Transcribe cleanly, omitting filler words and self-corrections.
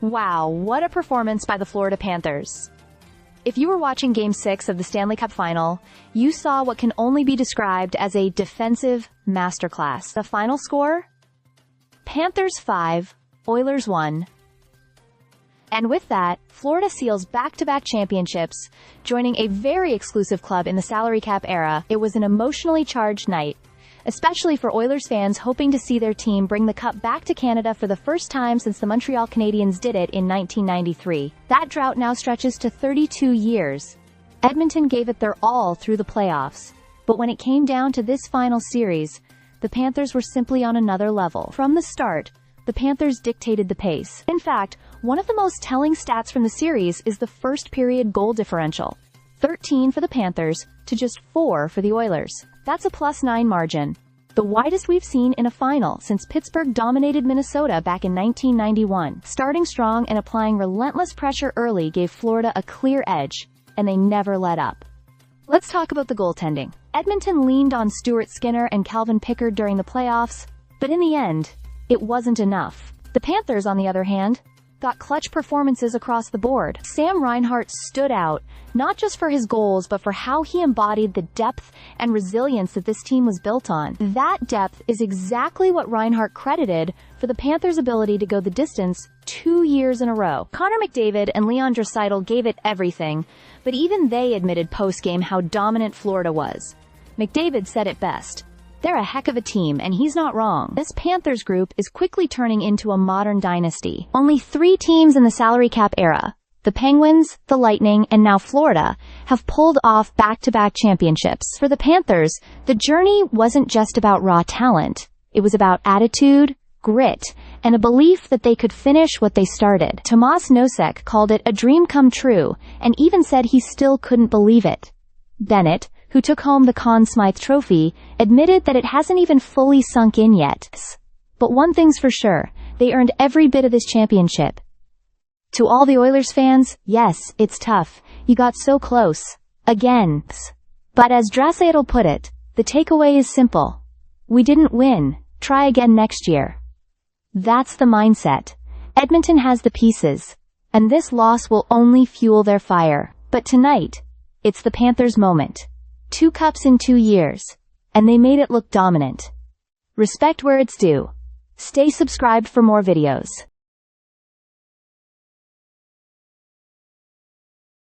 Wow, what a performance by the Florida Panthers. If you were watching Game 6 of the Stanley Cup Final, you saw what can only be described as a defensive masterclass. The final score? Panthers 5, Oilers 1. And with that, Florida seals back-to-back championships, joining a very exclusive club in the salary cap era. It was an emotionally charged night, especially for Oilers fans hoping to see their team bring the cup back to Canada for the first time since the Montreal Canadiens did it in 1993. That drought now stretches to 32 years. Edmonton gave it their all through the playoffs, but when it came down to this final series, the Panthers were simply on another level. From the start, the Panthers dictated the pace. In fact, one of the most telling stats from the series is the first period goal differential. 13 for the Panthers to just 4 for the Oilers. That's a +9 margin, the widest we've seen in a final since Pittsburgh dominated Minnesota back in 1991. Starting strong and applying relentless pressure early gave Florida a clear edge, and they never let up. Let's talk about the goaltending. Edmonton leaned on Stuart Skinner and Calvin Pickard during the playoffs, but in the end, it wasn't enough. The Panthers, on the other hand, got clutch performances across the board. Sam Reinhart stood out, not just for his goals, but for how he embodied the depth and resilience that this team was built on. That depth is exactly what Reinhart credited for the Panthers' ability to go the distance 2 years in a row. Connor McDavid and Leon Draisaitl gave it everything, but even they admitted post-game how dominant Florida was. McDavid said it best: "They're a heck of a team, and he's not wrong." This Panthers group is quickly turning into a modern dynasty. Only 3 teams in the salary cap era, the Penguins, the Lightning, and now Florida, have pulled off back-to-back championships. For the Panthers, the journey wasn't just about raw talent. It was about attitude, grit, and a belief that they could finish what they started. Tomas Nosek called it a dream come true, and even said he still couldn't believe it. Bennett, who took home the Conn Smythe Trophy, admitted that it hasn't even fully sunk in yet. But one thing's for sure, they earned every bit of this championship. To all the Oilers fans, yes, it's tough. You got so close. Again. But as Draisaitl put it, the takeaway is simple. We didn't win. Try again next year. That's the mindset. Edmonton has the pieces, and this loss will only fuel their fire. But tonight, it's the Panthers' moment. 2 cups in 2 years, and they made it look dominant. Respect where it's due. Stay subscribed for more videos.